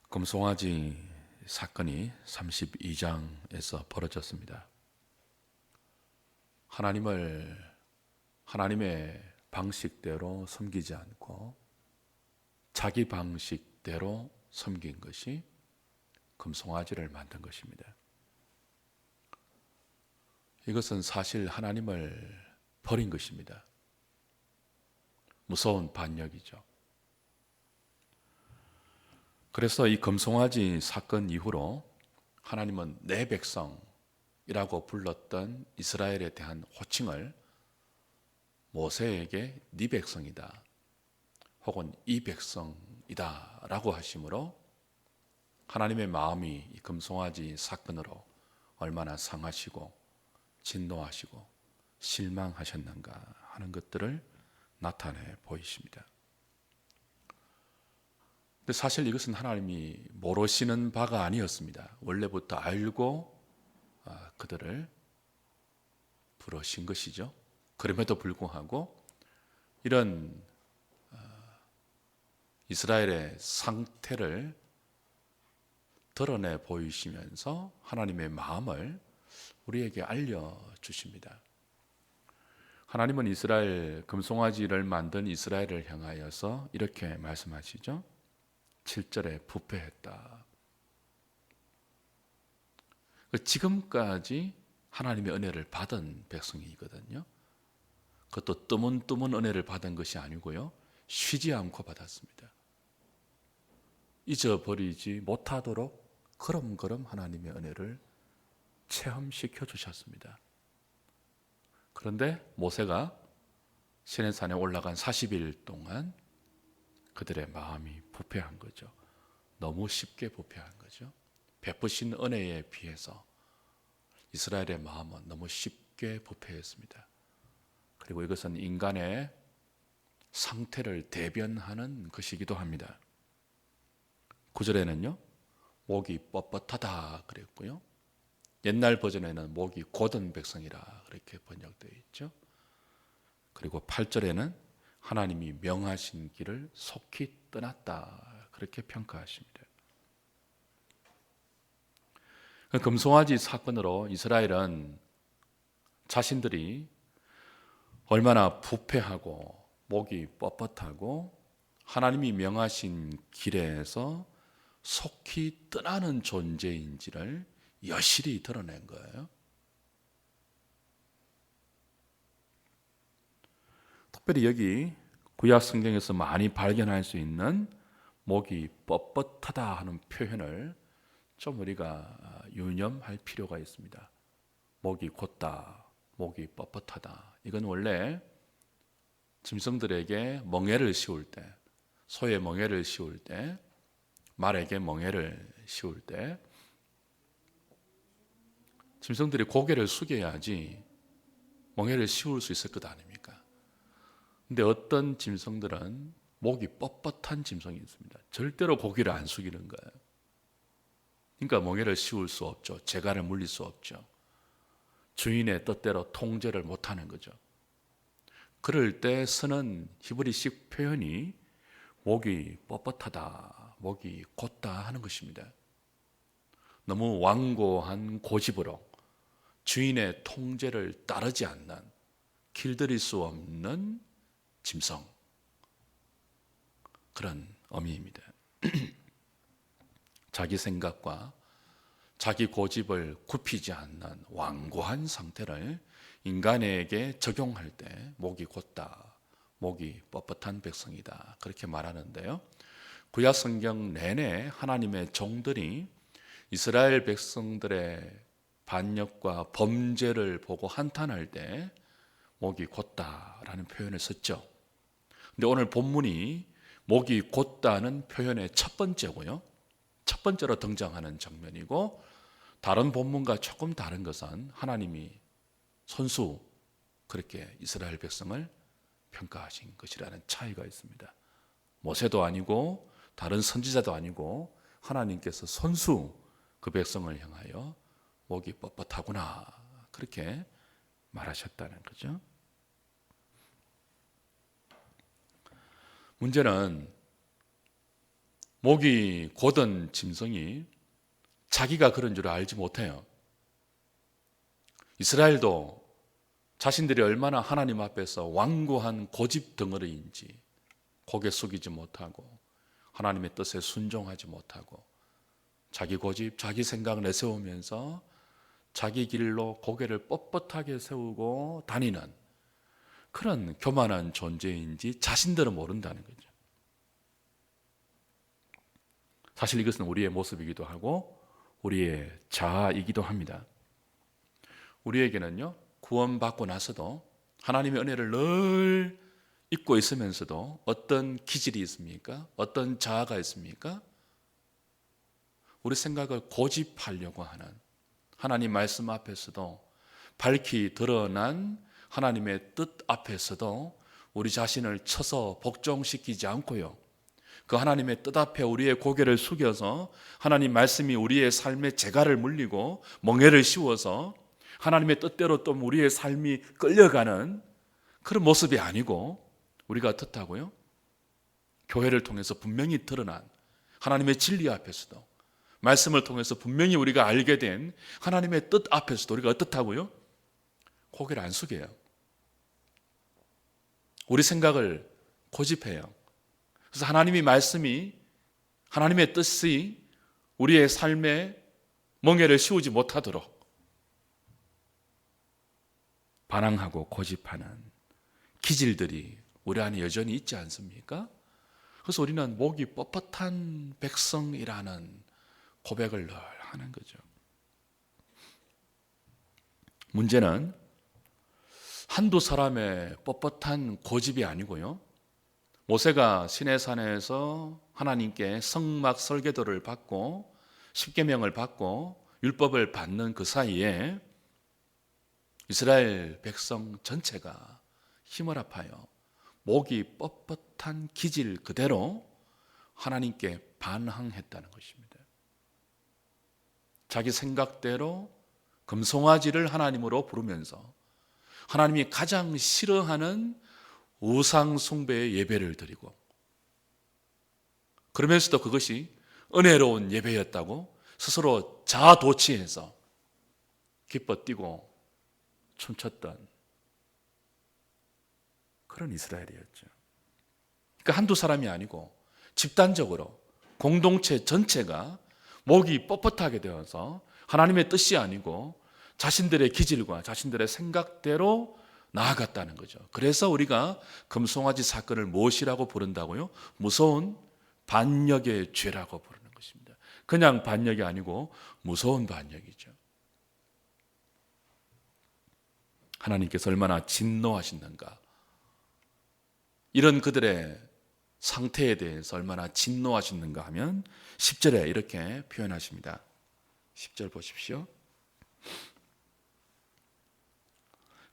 금송아지 사건이 32장에서 벌어졌습니다. 하나님의 방식대로 섬기지 않고 자기 방식대로 섬긴 것이 금송아지를 만든 것입니다. 이것은 사실 하나님을 버린 것입니다. 무서운 반역이죠. 그래서 이 금송아지 사건 이후로 하나님은 내 백성이라고 불렀던 이스라엘에 대한 호칭을 모세에게 네 백성이다 혹은 이 백성이다 라고 하심으로 하나님의 마음이 이 금송아지 사건으로 얼마나 상하시고 진노하시고 실망하셨는가 하는 것들을 나타내 보이십니다. 근데 사실 이것은 하나님이 모르시는 바가 아니었습니다. 원래부터 알고 그들을 부르신 것이죠. 그럼에도 불구하고 이런 이스라엘의 상태를 드러내 보이시면서 하나님의 마음을 우리에게 알려주십니다. 하나님은 이스라엘, 금송아지를 만든 이스라엘을 향하여서 이렇게 말씀하시죠. 7절에 부패했다. 지금까지 하나님의 은혜를 받은 백성이거든요. 그것도 뜨문뜨문 은혜를 받은 것이 아니고요. 쉬지 않고 받았습니다. 잊어버리지 못하도록 걸음걸음 하나님의 은혜를 체험시켜 주셨습니다. 그런데 모세가 시내산에 올라간 40일 동안 그들의 마음이 부패한 거죠. 너무 쉽게 부패한 거죠. 베푸신 은혜에 비해서 이스라엘의 마음은 너무 쉽게 부패했습니다. 그리고 이것은 인간의 상태를 대변하는 것이기도 합니다. 9절에는요, 목이 뻣뻣하다 그랬고요. 옛날 버전에는 목이 곧은 백성이라 그렇게 번역되어 있죠. 그리고 8절에는 하나님이 명하신 길을 속히 떠났다 그렇게 평가하십니다. 금송아지 사건으로 이스라엘은 자신들이 얼마나 부패하고 목이 뻣뻣하고 하나님이 명하신 길에서 속히 떠나는 존재인지를 여실히 드러낸 거예요. 특별히 여기 구약 성경에서 많이 발견할 수 있는 목이 뻣뻣하다 하는 표현을 좀 우리가 유념할 필요가 있습니다. 목이 곧다, 목이 뻣뻣하다. 이건 원래 짐승들에게 멍에를 씌울 때, 소에 멍에를 씌울 때, 말에게 멍에를 씌울 때 짐승들이 고개를 숙여야지 멍에를 씌울 수 있을 것 아닙니까? 근데 어떤 짐승들은 목이 뻣뻣한 짐승이 있습니다. 절대로 고개를 안 숙이는 거예요. 그러니까 멍에를 씌울 수 없죠. 재갈을 물릴 수 없죠. 주인의 뜻대로 통제를 못하는 거죠. 그럴 때 쓰는 히브리식 표현이 목이 뻣뻣하다, 목이 곧다 하는 것입니다. 너무 완고한 고집으로 주인의 통제를 따르지 않는 길들일 수 없는 짐승, 그런 의미입니다. 자기 생각과 자기 고집을 굽히지 않는 완고한 상태를 인간에게 적용할 때 목이 곧다, 목이 뻣뻣한 백성이다 그렇게 말하는데요. 구약 성경 내내 하나님의 종들이 이스라엘 백성들의 반역과 범죄를 보고 한탄할 때 목이 곧다라는 표현을 썼죠. 근데 오늘 본문이 목이 곧다는 표현의 첫 번째고요. 첫 번째로 등장하는 장면이고, 다른 본문과 조금 다른 것은 하나님이 손수 그렇게 이스라엘 백성을 평가하신 것이라는 차이가 있습니다. 모세도 아니고 다른 선지자도 아니고 하나님께서 손수 그 백성을 향하여 목이 뻣뻣하구나 그렇게 말하셨다는 거죠. 문제는 목이 곧은 짐승이 자기가 그런 줄 알지 못해요. 이스라엘도 자신들이 얼마나 하나님 앞에서 완고한 고집 덩어리인지 고개 숙이지 못하고 하나님의 뜻에 순종하지 못하고 자기 고집, 자기 생각 내세우면서 자기 길로 고개를 뻣뻣하게 세우고 다니는 그런 교만한 존재인지 자신들은 모른다는 거죠. 사실 이것은 우리의 모습이기도 하고 우리의 자아이기도 합니다. 우리에게는요, 구원받고 나서도 하나님의 은혜를 늘 잊고 있으면서도 어떤 기질이 있습니까? 어떤 자아가 있습니까? 우리 생각을 고집하려고 하는, 하나님 말씀 앞에서도 밝히 드러난 하나님의 뜻 앞에서도 우리 자신을 쳐서 복종시키지 않고요, 그 하나님의 뜻 앞에 우리의 고개를 숙여서 하나님 말씀이 우리의 삶의 재갈을 물리고 멍에를 씌워서 하나님의 뜻대로 또 우리의 삶이 끌려가는 그런 모습이 아니고, 우리가 어떻다고요? 교회를 통해서 분명히 드러난 하나님의 진리 앞에서도, 말씀을 통해서 분명히 우리가 알게 된 하나님의 뜻 앞에서도 우리가 어떻다고요? 고개를 안 숙여요. 우리 생각을 고집해요. 그래서 하나님의 말씀이, 하나님의 뜻이 우리의 삶에 멍에를 씌우지 못하도록 반항하고 고집하는 기질들이 우리 안에 여전히 있지 않습니까? 그래서 우리는 목이 뻣뻣한 백성이라는 고백을 늘 하는 거죠. 문제는 한두 사람의 뻣뻣한 고집이 아니고요, 모세가 시내산에서 하나님께 성막 설계도를 받고 십계명을 받고 율법을 받는 그 사이에 이스라엘 백성 전체가 힘을 합하여 목이 뻣뻣한 기질 그대로 하나님께 반항했다는 것입니다. 자기 생각대로 금송아지를 하나님으로 부르면서 하나님이 가장 싫어하는 우상 숭배의 예배를 드리고, 그러면서도 그것이 은혜로운 예배였다고 스스로 자아도취해서 기뻐 뛰고 춤췄던 그런 이스라엘이었죠. 그러니까 한두 사람이 아니고 집단적으로 공동체 전체가 목이 뻣뻣하게 되어서 하나님의 뜻이 아니고 자신들의 기질과 자신들의 생각대로 나아갔다는 거죠. 그래서 우리가 금송아지 사건을 무엇이라고 부른다고요? 무서운 반역의 죄라고 부르는 것입니다. 그냥 반역이 아니고 무서운 반역이죠. 하나님께서 얼마나 진노하시는가, 이런 그들의 상태에 대해서 얼마나 진노하시는가 하면 10절에 이렇게 표현하십니다. 10절 보십시오.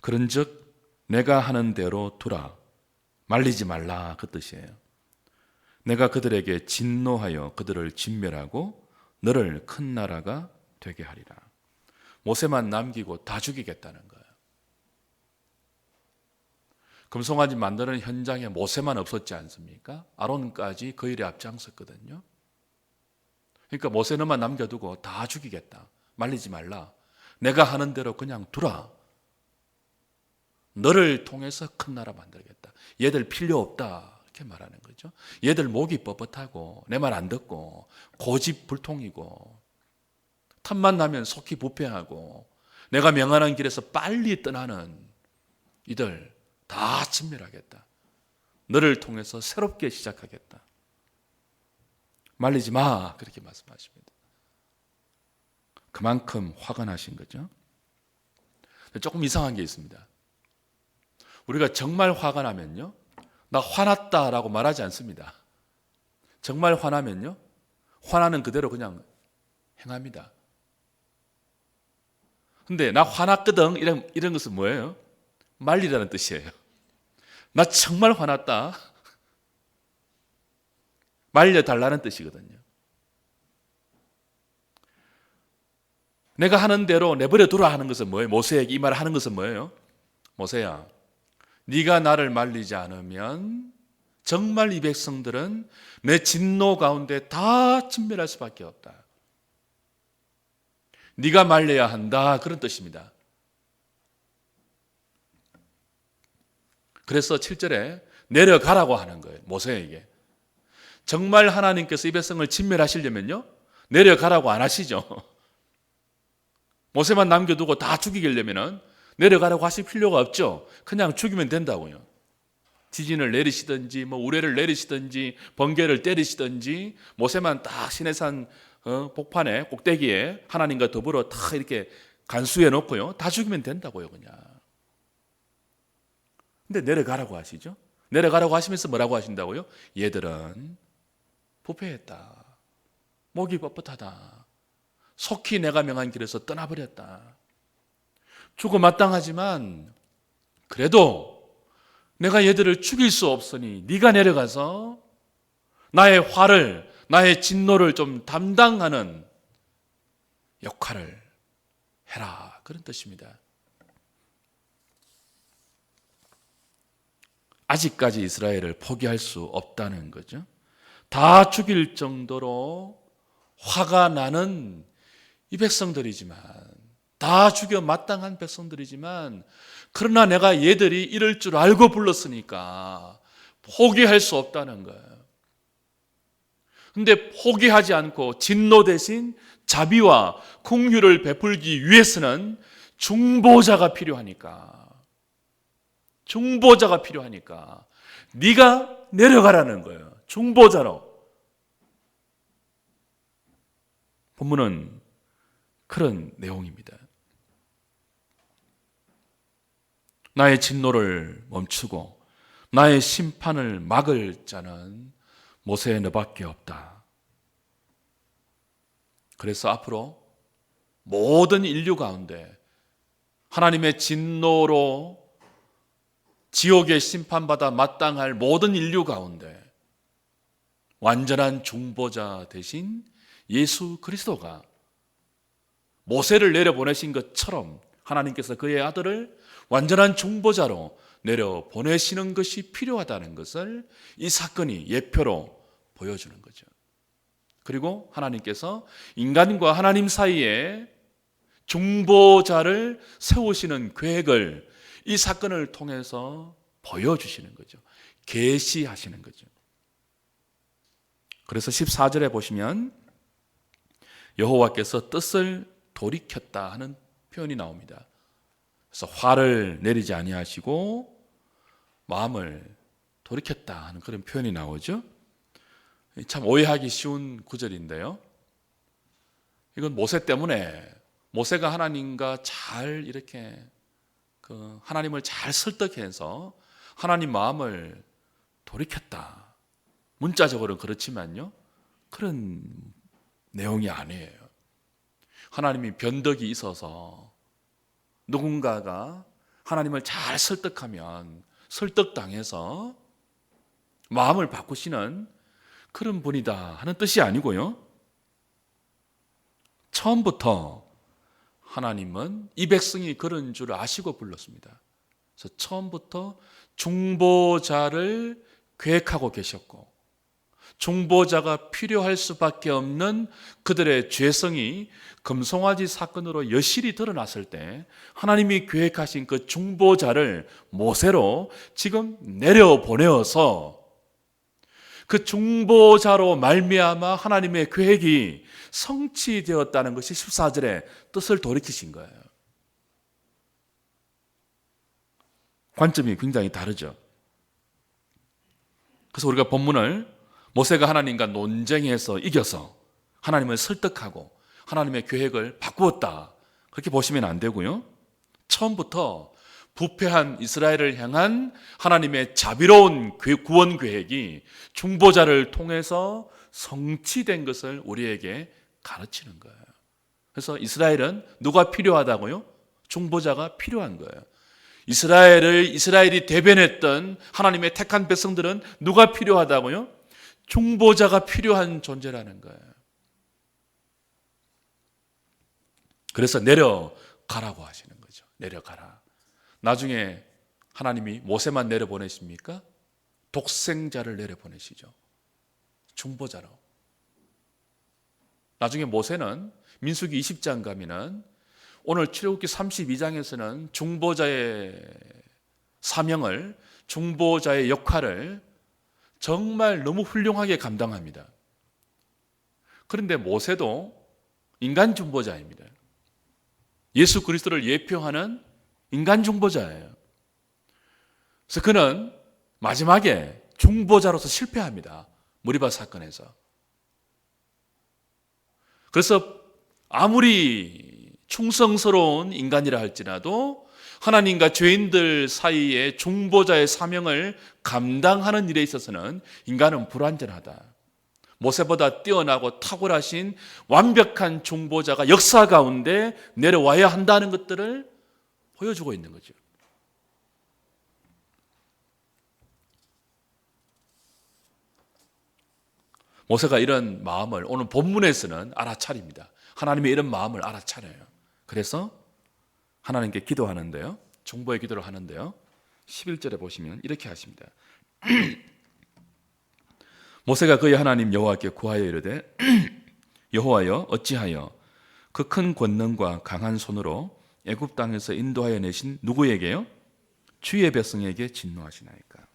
그런즉 내가 하는 대로 두라, 말리지 말라, 그 뜻이에요. 내가 그들에게 진노하여 그들을 진멸하고 너를 큰 나라가 되게 하리라. 모세만 남기고 다 죽이겠다는 거예요. 금송아지 만드는 현장에 모세만 없었지 않습니까? 아론까지 그 일에 앞장섰거든요. 그러니까 모세는만 남겨두고 다 죽이겠다, 말리지 말라, 내가 하는 대로 그냥 두라, 너를 통해서 큰 나라 만들겠다, 얘들 필요 없다, 이렇게 말하는 거죠. 얘들 목이 뻣뻣하고 내 말 안 듣고 고집불통이고 틈만 나면 속히 부패하고 내가 명하는 길에서 빨리 떠나는 이들 다 진멸하겠다, 너를 통해서 새롭게 시작하겠다, 말리지 마, 그렇게 말씀하십니다. 그만큼 화가 나신 거죠. 조금 이상한 게 있습니다. 우리가 정말 화가 나면요, 나 화났다라고 말하지 않습니다. 정말 화나면요, 화나는 그대로 그냥 행합니다. 근데 나 화났거든, 이런 것은 뭐예요? 말리라는 뜻이에요. 나 정말 화났다, 말려달라는 뜻이거든요. 내가 하는 대로 내버려 두라 하는 것은 뭐예요? 모세에게 이 말을 하는 것은 뭐예요? 모세야, 네가 나를 말리지 않으면 정말 이 백성들은 내 진노 가운데 다 진멸할 수밖에 없다. 네가 말려야 한다. 그런 뜻입니다. 그래서 7절에 내려가라고 하는 거예요. 모세에게. 정말 하나님께서 이 백성을 진멸하시려면요, 내려가라고 안 하시죠. 모세만 남겨두고 다 죽이려면 내려가라고 하실 필요가 없죠. 그냥 죽이면 된다고요. 지진을 내리시든지 우레를 내리시든지 번개를 때리시든지 모세만 딱 시내산 복판에 꼭대기에 하나님과 더불어 다 이렇게 간수해 놓고요, 다 죽이면 된다고요. 그냥. 근데 내려가라고 하시죠. 내려가라고 하시면서 뭐라고 하신다고요? 얘들은 부패했다. 목이 뻣뻣하다. 속히 내가 명한 길에서 떠나버렸다. 죽어 마땅하지만 그래도 내가 얘들을 죽일 수 없으니 네가 내려가서 나의 화를, 나의 진노를 좀 담당하는 역할을 해라. 그런 뜻입니다. 아직까지 이스라엘을 포기할 수 없다는 거죠. 다 죽일 정도로 화가 나는 이 백성들이지만, 다 죽여 마땅한 백성들이지만, 그러나 내가 얘들이 이럴 줄 알고 불렀으니까 포기할 수 없다는 거예요. 근데 포기하지 않고 진노 대신 자비와 긍휼을 베풀기 위해서는 중보자가 필요하니까, 중보자가 필요하니까 네가 내려가라는 거예요. 중보자로. 본문은 그런 내용입니다. 나의 진노를 멈추고 나의 심판을 막을 자는 모세 너밖에 없다. 그래서 앞으로 모든 인류 가운데 하나님의 진노로 지옥에 심판받아 마땅할 모든 인류 가운데 완전한 중보자 대신 예수 그리스도가 모세를 내려보내신 것처럼 하나님께서 그의 아들을 완전한 중보자로 내려보내시는 것이 필요하다는 것을 이 사건이 예표로 보여주는 거죠. 그리고 하나님께서 인간과 하나님 사이에 중보자를 세우시는 계획을 이 사건을 통해서 보여주시는 거죠. 계시하시는 거죠. 그래서 14절에 보시면 여호와께서 뜻을 돌이켰다 하는 표현이 나옵니다. 그래서 화를 내리지 아니하시고 마음을 돌이켰다 하는 그런 표현이 나오죠. 참 오해하기 쉬운 구절인데요. 이건 모세 때문에, 모세가 하나님과 잘 이렇게 하나님을 잘 설득해서 하나님 마음을 돌이켰다. 문자적으로는 그렇지만요, 그런 내용이 아니에요. 하나님이 변덕이 있어서 누군가가 하나님을 잘 설득하면 설득당해서 마음을 바꾸시는 그런 분이다 하는 뜻이 아니고요, 처음부터 하나님은 이 백성이 그런 줄 아시고 불렀습니다. 그래서 처음부터 중보자를 계획하고 계셨고, 중보자가 필요할 수밖에 없는 그들의 죄성이 금송아지 사건으로 여실히 드러났을 때 하나님이 계획하신 그 중보자를 모세로 지금 내려보내어서 그 중보자로 말미암아 하나님의 계획이 성취되었다는 것이 14절에 뜻을 돌이키신 거예요. 관점이 굉장히 다르죠. 그래서 우리가 본문을 모세가 하나님과 논쟁해서 이겨서 하나님을 설득하고 하나님의 계획을 바꾸었다, 그렇게 보시면 안 되고요, 처음부터 부패한 이스라엘을 향한 하나님의 자비로운 구원 계획이 중보자를 통해서 성취된 것을 우리에게 가르치는 거예요. 그래서 이스라엘은 누가 필요하다고요? 중보자가 필요한 거예요. 이스라엘이 대변했던 하나님의 택한 백성들은 누가 필요하다고요? 중보자가 필요한 존재라는 거예요. 그래서 내려가라고 하시는 거죠. 내려가라. 나중에 하나님이 모세만 내려보내십니까? 독생자를 내려보내시죠. 중보자로. 나중에 모세는 민수기 20장 가면은 오늘 출애굽기 32장에서는 중보자의 사명을, 중보자의 역할을 정말 너무 훌륭하게 감당합니다. 그런데 모세도 인간 중보자입니다. 예수 그리스도를 예표하는 인간 중보자예요. 그래서 그는 마지막에 중보자로서 실패합니다. 무리바 사건에서. 그래서 아무리 충성스러운 인간이라 할지라도 하나님과 죄인들 사이에 중보자의 사명을 감당하는 일에 있어서는 인간은 불완전하다. 모세보다 뛰어나고 탁월하신 완벽한 중보자가 역사 가운데 내려와야 한다는 것들을 보여주고 있는 거죠. 모세가 이런 마음을 오늘 본문에서는 알아차립니다. 하나님의 이런 마음을 알아차려요. 그래서 하나님께 기도하는데요. 중보의 기도를 하는데요. 11절에 보시면 이렇게 하십니다. 모세가 그의 하나님 여호와께 구하여 이르되 여호와여 어찌하여 그 큰 권능과 강한 손으로 애굽 땅에서 인도하여 내신 누구에게요? 주의 백성에게 진노하시나이까.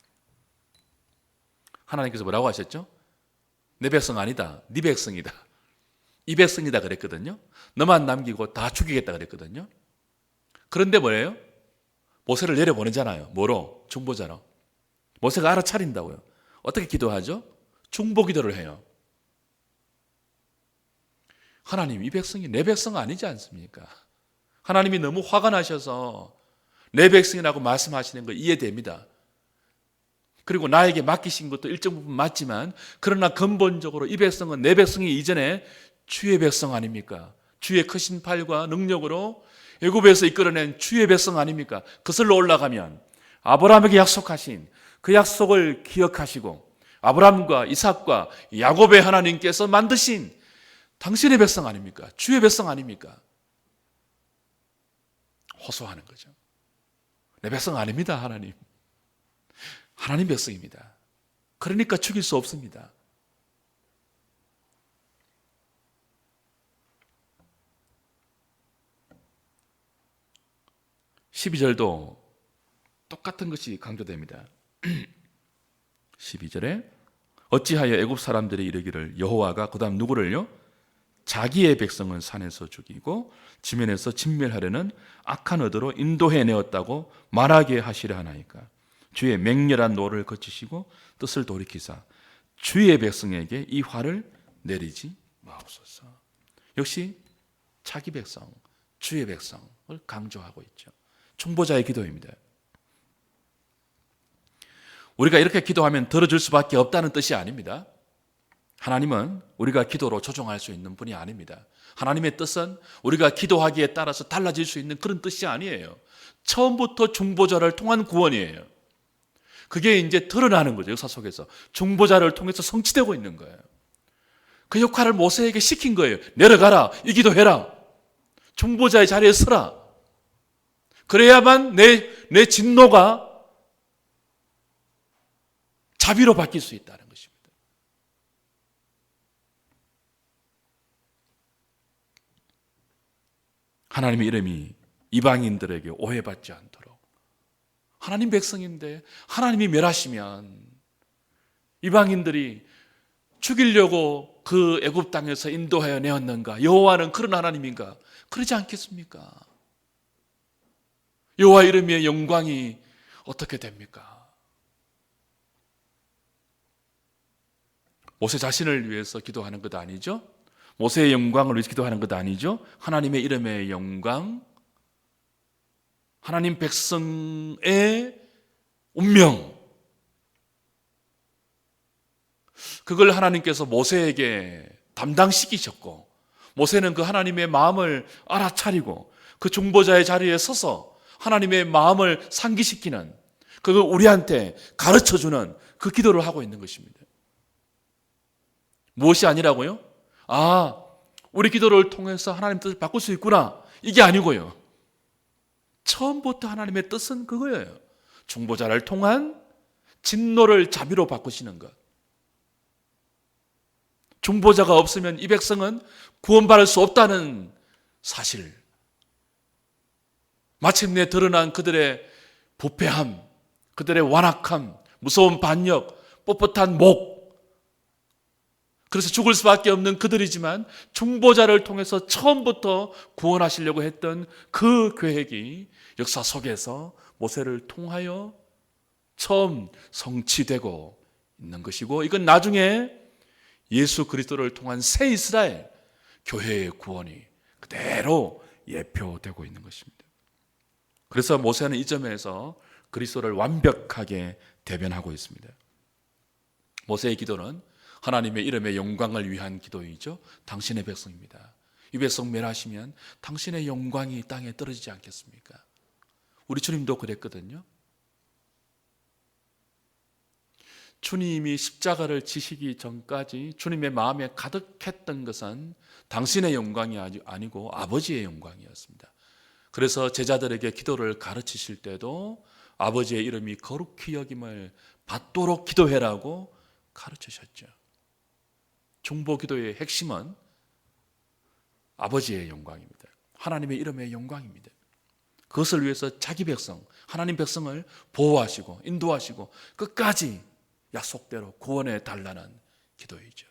하나님께서 뭐라고 하셨죠? 내 백성 아니다. 네 백성이다. 이 백성이다 그랬거든요. 너만 남기고 다 죽이겠다 그랬거든요. 그런데 뭐예요? 모세를 내려보내잖아요. 뭐로? 중보자로. 모세가 알아차린다고요. 어떻게 기도하죠? 중보 기도를 해요. 하나님, 이 백성이 내 백성 아니지 않습니까? 하나님이 너무 화가 나셔서 내 백성이라고 말씀하시는 거 이해됩니다. 그리고 나에게 맡기신 것도 일정 부분 맞지만 그러나 근본적으로 이 백성은 내 백성이 이전에 주의 백성 아닙니까? 주의 크신 팔과 능력으로 애굽에서 이끌어낸 주의 백성 아닙니까? 그슬로 올라가면 아브라함에게 약속하신 그 약속을 기억하시고 아브라함과 이삭과 야곱의 하나님께서 만드신 당신의 백성 아닙니까? 주의 백성 아닙니까? 호소하는 거죠. 내 백성 아닙니다, 하나님. 하나님 백성입니다. 그러니까 죽일 수 없습니다. (12절도) 똑같은 것이 강조됩니다. 12절에 어찌하여 애굽 사람들이 이르기를 여호와가 그 다음 누구를요? 자기의 백성은 산에서 죽이고 지면에서 진멸하려는 악한 의도로 인도해내었다고 말하게 하시려 하나이까. 주의 맹렬한 노를 거치시고 뜻을 돌이키사 주의 백성에게 이 화를 내리지 마옵소서. 역시 자기 백성, 주의 백성을 강조하고 있죠. 중보자의 기도입니다. 우리가 이렇게 기도하면 들어줄 수밖에 없다는 뜻이 아닙니다. 하나님은 우리가 기도로 조종할 수 있는 분이 아닙니다. 하나님의 뜻은 우리가 기도하기에 따라서 달라질 수 있는 그런 뜻이 아니에요. 처음부터 중보자를 통한 구원이에요. 그게 이제 드러나는 거죠. 역사 속에서 중보자를 통해서 성취되고 있는 거예요. 그 역할을 모세에게 시킨 거예요. 내려가라, 이 기도해라, 중보자의 자리에 서라. 그래야만 내 진노가 자비로 바뀔 수 있다는 것입니다. 하나님의 이름이 이방인들에게 오해받지 않도록, 하나님 백성인데 하나님이 멸하시면 이방인들이 죽이려고 그 애굽 땅에서 인도하여 내었는가? 여호와는 그런 하나님인가? 그러지 않겠습니까? 여호와 이름의 영광이 어떻게 됩니까? 모세 자신을 위해서 기도하는 것 아니죠? 모세의 영광을 위해서 기도하는 것 아니죠? 하나님의 이름의 영광, 하나님 백성의 운명, 그걸 하나님께서 모세에게 담당시키셨고, 모세는 그 하나님의 마음을 알아차리고 그 중보자의 자리에 서서 하나님의 마음을 상기시키는, 그걸 우리한테 가르쳐주는 그 기도를 하고 있는 것입니다. 무엇이 아니라고요? 우리 기도를 통해서 하나님 뜻을 바꿀 수 있구나, 이게 아니고요. 처음부터 하나님의 뜻은 그거예요. 중보자를 통한 진노를 자비로 바꾸시는 것. 중보자가 없으면 이 백성은 구원받을 수 없다는 사실. 마침내 드러난 그들의 부패함, 그들의 완악함, 무서운 반역, 뻣뻣한 목. 그래서 죽을 수밖에 없는 그들이지만 중보자를 통해서 처음부터 구원하시려고 했던 그 계획이 역사 속에서 모세를 통하여 처음 성취되고 있는 것이고, 이건 나중에 예수 그리스도를 통한 새 이스라엘 교회의 구원이 그대로 예표되고 있는 것입니다. 그래서 모세는 이 점에서 그리스도를 완벽하게 대변하고 있습니다. 모세의 기도는 하나님의 이름의 영광을 위한 기도이죠. 당신의 백성입니다. 이 백성 멸하시면 당신의 영광이 땅에 떨어지지 않겠습니까? 우리 주님도 그랬거든요. 주님이 십자가를 지시기 전까지 주님의 마음에 가득했던 것은 당신의 영광이 아니고 아버지의 영광이었습니다. 그래서 제자들에게 기도를 가르치실 때도 아버지의 이름이 거룩히 여김을 받도록 기도해라고 가르치셨죠. 중보 기도의 핵심은 아버지의 영광입니다. 하나님의 이름의 영광입니다. 그것을 위해서 자기 백성, 하나님 백성을 보호하시고 인도하시고 끝까지 약속대로 구원해 달라는 기도이죠.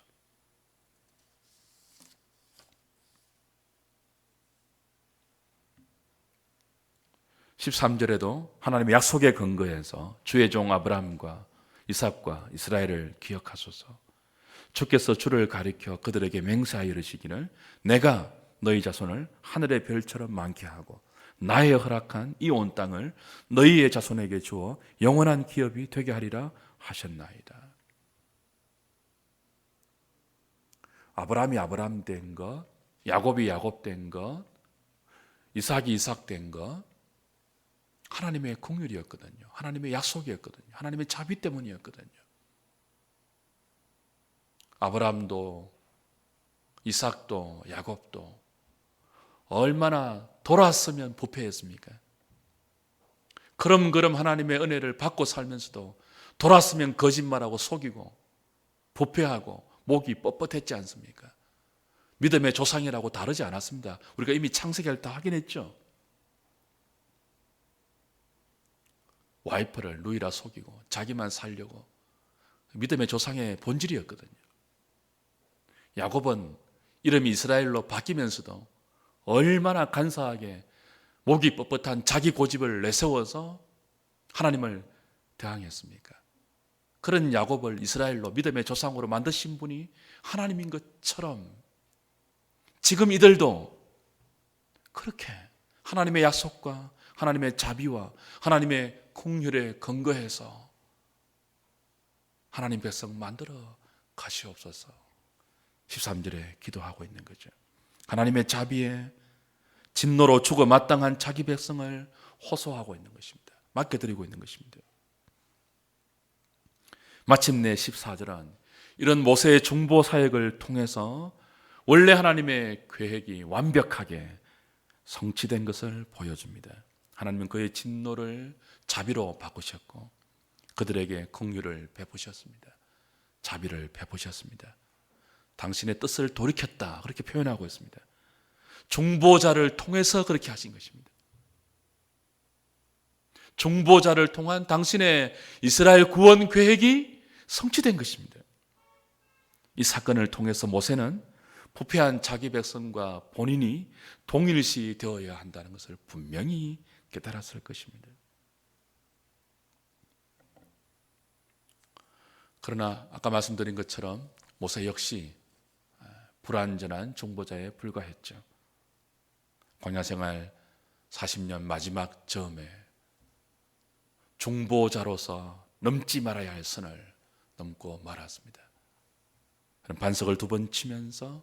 13절에도 하나님의 약속에 근거해서 주의 종 아브라함과 이삭과 이스라엘을 기억하소서. 주께서 주를 가리켜 그들에게 맹세하여 이르시기를 내가 너희 자손을 하늘의 별처럼 많게 하고 나의 허락한 이 온 땅을 너희의 자손에게 주어 영원한 기업이 되게 하리라 하셨나이다. 아브라함이 아브라함 된 것, 야곱이 야곱 된 것, 이삭이 이삭 된 것, 하나님의 긍휼이었거든요. 하나님의 약속이었거든요. 하나님의 자비 때문이었거든요. 아브라함도 이삭도 야곱도 얼마나 돌았으면 부패했습니까? 그럼 하나님의 은혜를 받고 살면서도 돌았으면 거짓말하고 속이고 부패하고 목이 뻣뻣했지 않습니까? 믿음의 조상이라고 다르지 않았습니다. 우리가 이미 창세기를 다 확인했죠. 와이프를 누이라 속이고 자기만 살려고, 믿음의 조상의 본질이었거든요. 야곱은 이름이 이스라엘로 바뀌면서도 얼마나 간사하게 목이 뻣뻣한 자기 고집을 내세워서 하나님을 대항했습니까? 그런 야곱을 이스라엘로 믿음의 조상으로 만드신 분이 하나님인 것처럼 지금 이들도 그렇게 하나님의 약속과 하나님의 자비와 하나님의 긍휼에 근거해서 하나님 백성 만들어 가시옵소서 13절에 기도하고 있는 거죠. 하나님의 자비에 진노로 죽어 마땅한 자기 백성을 호소하고 있는 것입니다. 맡겨드리고 있는 것입니다. 마침내 14절은 이런 모세의 중보 사역을 통해서 원래 하나님의 계획이 완벽하게 성취된 것을 보여줍니다. 하나님은 그의 진노를 자비로 바꾸셨고 그들에게 긍휼을 베푸셨습니다. 자비를 베푸셨습니다. 당신의 뜻을 돌이켰다 그렇게 표현하고 있습니다. 중보자를 통해서 그렇게 하신 것입니다. 중보자를 통한 당신의 이스라엘 구원 계획이 성취된 것입니다. 이 사건을 통해서 모세는 부패한 자기 백성과 본인이 동일시 되어야 한다는 것을 분명히 깨달았을 것입니다. 그러나 아까 말씀드린 것처럼 모세 역시 불완전한 중보자에 불과했죠. 광야생활 40년 마지막 즈음에 중보자로서 넘지 말아야 할 선을 넘고 말았습니다. 반석을 2번 치면서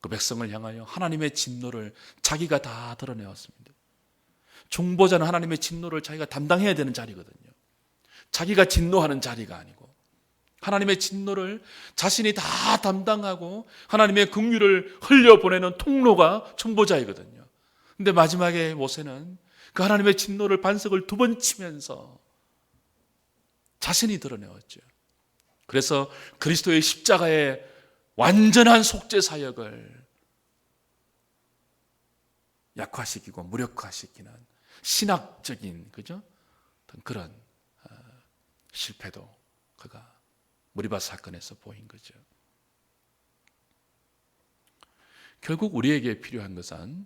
그 백성을 향하여 하나님의 진노를 자기가 다 드러내었습니다. 중보자는 하나님의 진노를 자기가 담당해야 되는 자리거든요. 자기가 진노하는 자리가 아니고 하나님의 진노를 자신이 다 담당하고 하나님의 긍휼을 흘려보내는 통로가 중보자이거든요. 근데 마지막에 모세는 그 하나님의 진노를 반석을 2번 치면서 자신이 드러내었죠. 그래서 그리스도의 십자가의 완전한 속죄 사역을 약화시키고 무력화시키는 신학적인 그런 실패도 그가 무리바 사건에서 보인 거죠. 결국 우리에게 필요한 것은,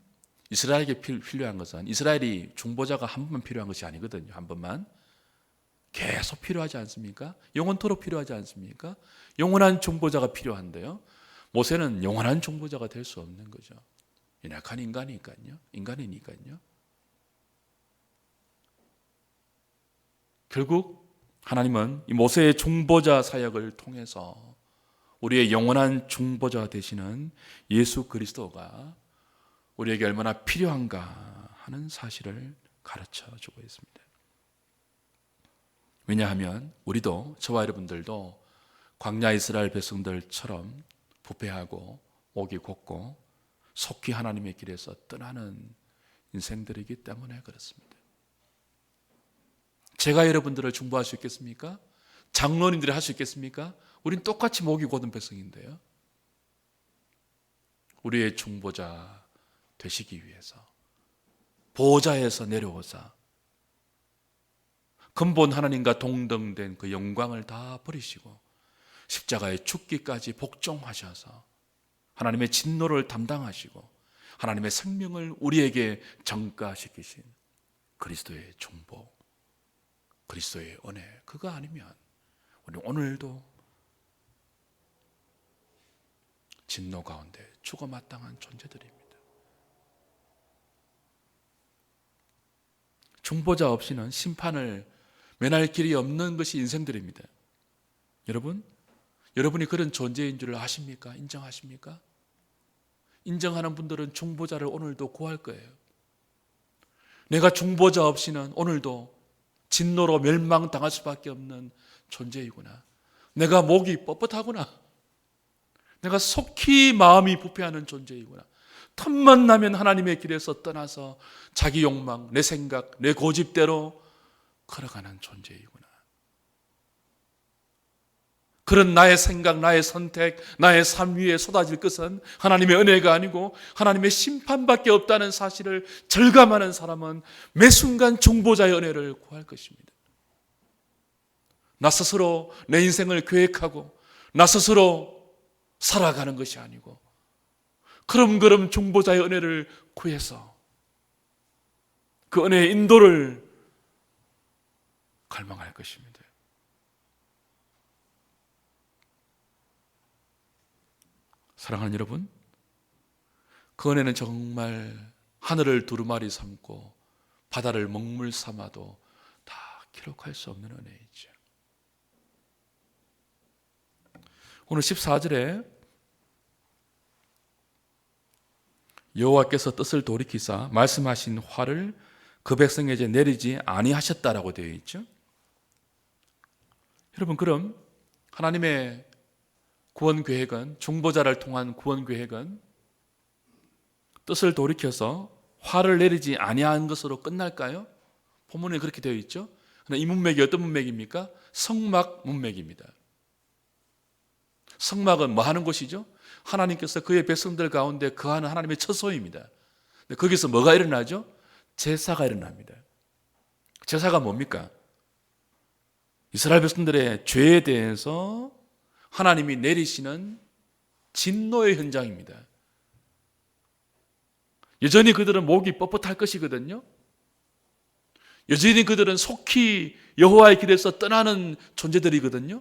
이스라엘에게 필요한 것은, 이스라엘이 중보자가 한 번만 필요한 것이 아니거든요. 한 번만. 계속 필요하지 않습니까? 영원토록 필요하지 않습니까? 영원한 중보자가 필요한데요. 모세는 영원한 중보자가 될 수 없는 거죠. 연약한 인간이니까요. 결국 하나님은 이 모세의 중보자 사역을 통해서 우리의 영원한 중보자 되시는 예수 그리스도가 우리에게 얼마나 필요한가 하는 사실을 가르쳐 주고 있습니다. 왜냐하면 우리도, 저와 여러분들도 광야 이스라엘 백성들처럼 부패하고 목이 곧고 속히 하나님의 길에서 떠나는 인생들이기 때문에 그렇습니다. 제가 여러분들을 중보할 수 있겠습니까? 장로님들이 할 수 있겠습니까? 우린 똑같이 목이 곧은 백성인데요. 우리의 중보자 되시기 위해서 보좌에서 내려오사 근본 하나님과 동등된 그 영광을 다 버리시고 십자가에 죽기까지 복종하셔서 하나님의 진노를 담당하시고 하나님의 생명을 우리에게 전가시키신 그리스도의 중보, 그리스도의 은혜, 그거 아니면 우리 오늘도 진노 가운데 죽어 마땅한 존재들입니다. 중보자 없이는 심판을 면할 길이 없는 것이 인생들입니다. 여러분이 그런 존재인 줄 아십니까? 인정하십니까? 인정하는 분들은 중보자를 오늘도 구할 거예요. 내가 중보자 없이는 오늘도 진노로 멸망당할 수밖에 없는 존재이구나. 내가 목이 뻣뻣하구나. 내가 속히 마음이 부패하는 존재이구나. 틈만 나면 하나님의 길에서 떠나서 자기 욕망, 내 생각, 내 고집대로 걸어가는 존재이구나. 그런 나의 생각, 나의 선택, 나의 삶 위에 쏟아질 것은 하나님의 은혜가 아니고 하나님의 심판밖에 없다는 사실을 절감하는 사람은 매 순간 중보자의 은혜를 구할 것입니다. 나 스스로 내 인생을 계획하고 나 스스로 살아가는 것이 아니고 그럼 중보자의 은혜를 구해서 그 은혜의 인도를 갈망할 것입니다. 사랑하는 여러분, 그 은혜는 정말 하늘을 두루마리 삼고 바다를 먹물 삼아도 다 기록할 수 없는 은혜이죠. 오늘 14절에 여호와께서 뜻을 돌이키사 말씀하신 화를 그 백성에게 내리지 아니하셨다라고 되어 있죠. 여러분, 그럼 하나님의 구원 계획은, 중보자를 통한 구원 계획은 뜻을 돌이켜서 화를 내리지 아니한 것으로 끝날까요? 본문에 그렇게 되어 있죠. 그러나 이 문맥이 어떤 문맥입니까? 성막 문맥입니다. 성막은 뭐 하는 곳이죠? 하나님께서 그의 백성들 가운데 거하는 하나님의 처소입니다. 거기서 뭐가 일어나죠? 제사가 일어납니다. 제사가 뭡니까? 이스라엘 백성들의 죄에 대해서 하나님이 내리시는 진노의 현장입니다. 여전히 그들은 목이 뻣뻣할 것이거든요. 여전히 그들은 속히 여호와의 길에서 떠나는 존재들이거든요.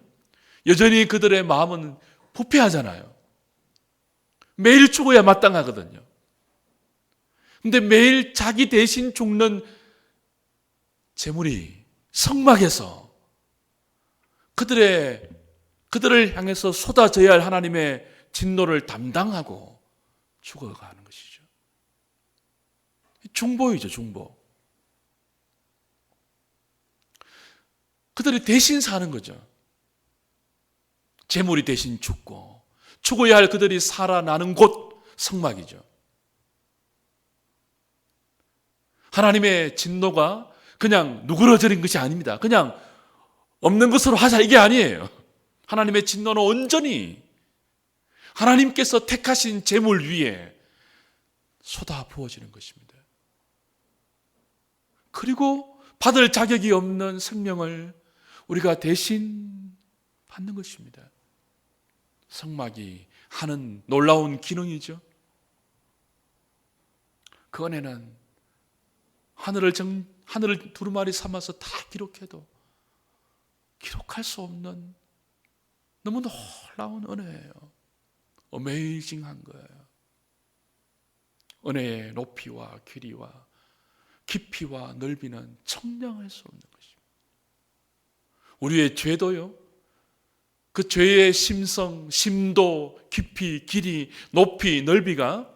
여전히 그들의 마음은 부패하잖아요. 매일 죽어야 마땅하거든요. 근데 매일 자기 대신 죽는 제물이 성막에서 그들을 향해서 쏟아져야 할 하나님의 진노를 담당하고 죽어가는 것이죠. 중보이죠, 중보. 그들이 대신 사는 거죠. 제물이 대신 죽고 죽어야 할 그들이 살아나는 곳 성막이죠. 하나님의 진노가 그냥 누그러뜨린 것이 아닙니다. 그냥 없는 것으로 하자 이게 아니에요. 하나님의 진노는 온전히 하나님께서 택하신 재물 위에 쏟아 부어지는 것입니다. 그리고 받을 자격이 없는 생명을 우리가 대신 받는 것입니다. 성막이 하는 놀라운 기능이죠. 그 은혜는 하늘을 두루마리 삼아서 다 기록해도 기록할 수 없는 너무 놀라운 은혜예요. 어메이징한 거예요. 은혜의 높이와 길이와 깊이와 넓이는 청량할 수 없는 것입니다. 우리의 죄도요, 그 죄의 심성, 심도, 깊이, 길이, 높이, 넓이가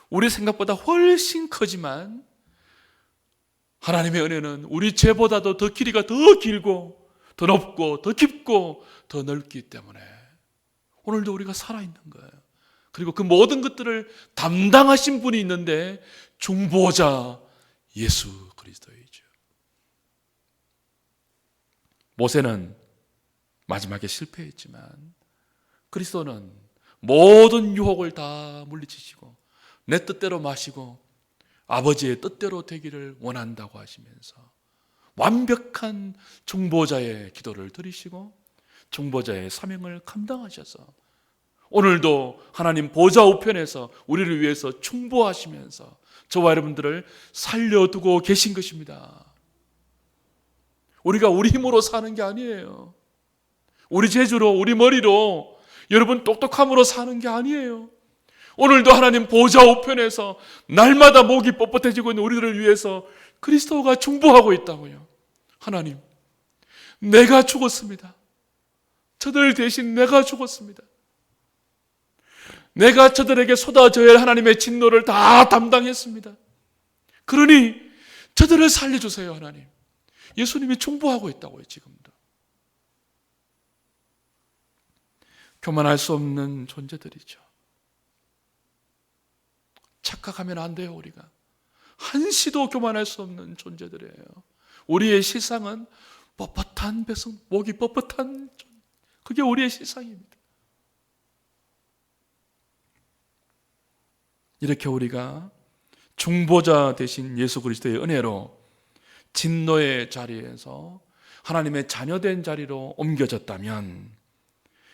우리 생각보다 훨씬 크지만 하나님의 은혜는 우리 죄보다도 더 길이가 더 길고 더 높고 더 깊고 더 넓기 때문에 오늘도 우리가 살아있는 거예요. 그리고 그 모든 것들을 담당하신 분이 있는데 중보자 예수 그리스도이죠. 모세는 마지막에 실패했지만 그리스도는 모든 유혹을 다 물리치시고 내 뜻대로 마시고 아버지의 뜻대로 되기를 원한다고 하시면서 완벽한 중보자의 기도를 드리시고 중보자의 사명을 감당하셔서 오늘도 하나님 보좌 우편에서 우리를 위해서 중보하시면서 저와 여러분들을 살려두고 계신 것입니다. 우리가 우리 힘으로 사는 게 아니에요. 우리 재주로, 우리 머리로, 여러분 똑똑함으로 사는 게 아니에요. 오늘도 하나님 보좌 우편에서 날마다 목이 뻣뻣해지고 있는 우리들을 위해서 그리스도가 중보하고 있다고요. 하나님, 내가 죽었습니다. 저들 대신 내가 죽었습니다. 내가 저들에게 쏟아져야 할 하나님의 진노를 다 담당했습니다. 그러니 저들을 살려주세요, 하나님. 예수님이 중보하고 있다고요, 지금도. 교만할 수 없는 존재들이죠. 착각하면 안 돼요, 우리가. 한시도 교만할 수 없는 존재들이에요. 우리의 실상은 뻣뻣한 백성, 목이 뻣뻣한 그게 우리의 실상입니다. 이렇게 우리가 중보자 되신 예수 그리스도의 은혜로 진노의 자리에서 하나님의 자녀된 자리로 옮겨졌다면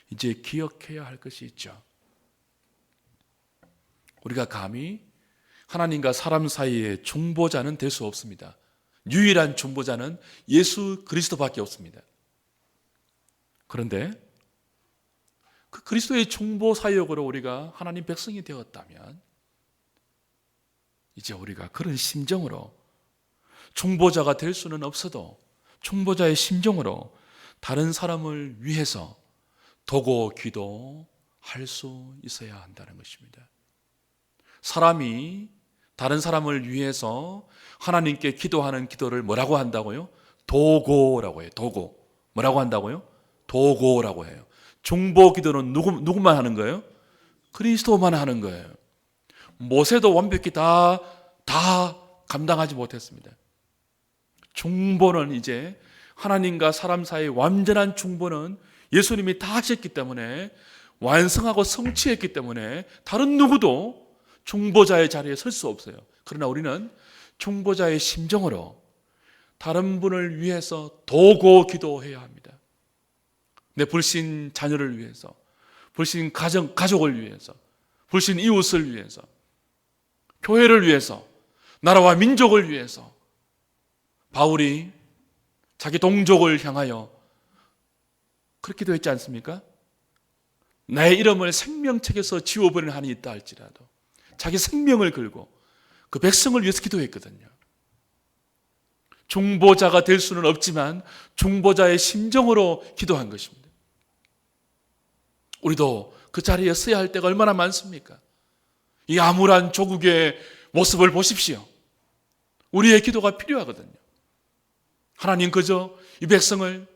이제 기억해야 할 것이 있죠. 우리가 감히 하나님과 사람 사이의 중보자는 될 수 없습니다. 유일한 중보자는 예수 그리스도밖에 없습니다. 그런데 그 그리스도의 중보 사역으로 우리가 하나님 백성이 되었다면 이제 우리가 그런 심정으로 중보자가 될 수는 없어도 중보자의 심정으로 다른 사람을 위해서 도고 기도할 수 있어야 한다는 것입니다. 사람이 다른 사람을 위해서 하나님께 기도하는 기도를 뭐라고 한다고요? 도고라고 해요. 도고. 뭐라고 한다고요? 도고라고 해요. 중보 기도는 누구만 하는 거예요? 그리스도만 하는 거예요. 모세도 완벽히 다 감당하지 못했습니다. 중보는 이제 하나님과 사람 사이의 완전한 중보는 예수님이 다 하셨기 때문에 완성하고 성취했기 때문에 다른 누구도 중보자의 자리에 설 수 없어요. 그러나 우리는 중보자의 심정으로 다른 분을 위해서 도고 기도해야 합니다. 내 불신 자녀를 위해서, 불신 가족을 위해서, 불신 이웃을 위해서, 교회를 위해서, 나라와 민족을 위해서. 바울이 자기 동족을 향하여 그렇게 기도했지 않습니까? 나의 이름을 생명책에서 지워버리는 한이 있다 할지라도 자기 생명을 걸고 그 백성을 위해서 기도했거든요. 중보자가 될 수는 없지만 중보자의 심정으로 기도한 것입니다. 우리도 그 자리에 서야 할 때가 얼마나 많습니까? 이 암울한 조국의 모습을 보십시오. 우리의 기도가 필요하거든요. 하나님 그저 이 백성을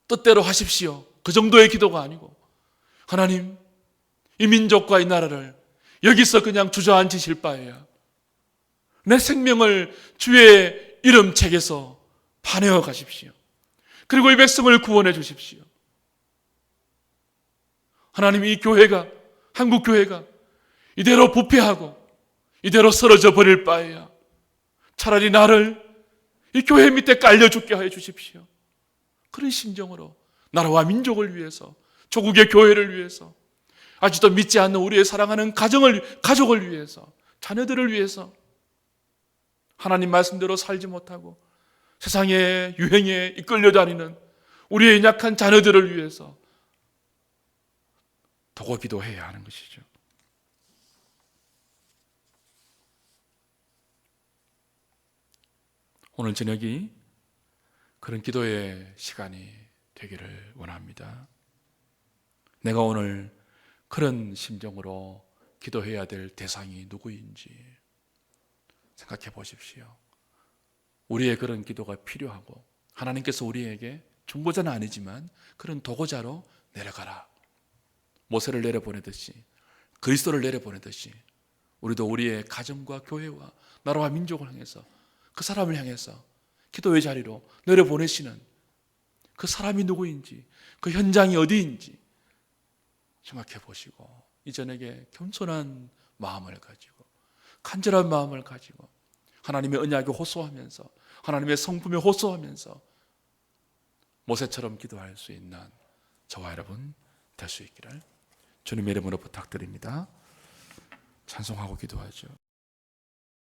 뜻대로 하십시오. 그 정도의 기도가 아니고 하나님 이 민족과 이 나라를 여기서 그냥 주저앉으실 바에야 내 생명을 주의 이름책에서 파내어 가십시오. 그리고 이 백성을 구원해 주십시오. 하나님, 이 교회가, 한국 교회가 이대로 부패하고 이대로 쓰러져 버릴 바에야 차라리 나를 이 교회 밑에 깔려 죽게 하여 주십시오. 그런 심정으로 나라와 민족을 위해서, 조국의 교회를 위해서, 아직도 믿지 않는 우리의 사랑하는 가족을 위해서, 자녀들을 위해서 하나님 말씀대로 살지 못하고 세상의 유행에 이끌려 다니는 우리의 약한 자녀들을 위해서 도고 기도해야 하는 것이죠. 오늘 저녁이 그런 기도의 시간이 되기를 원합니다. 내가 오늘 그런 심정으로 기도해야 될 대상이 누구인지 생각해 보십시오. 우리의 그런 기도가 필요하고 하나님께서 우리에게 중보자는 아니지만 그런 도고자로 내려가라, 모세를 내려보내듯이, 그리스도를 내려보내듯이 우리도 우리의 가정과 교회와 나라와 민족을 향해서, 그 사람을 향해서 기도의 자리로 내려보내시는 그 사람이 누구인지, 그 현장이 어디인지 생각해 보시고 이 저녁에 겸손한 마음을 가지고, 간절한 마음을 가지고 하나님의 언약에 호소하면서, 하나님의 성품에 호소하면서 모세처럼 기도할 수 있는 저와 여러분 될 수 있기를 주님의 이름으로 부탁드립니다. 찬송하고 기도하죠.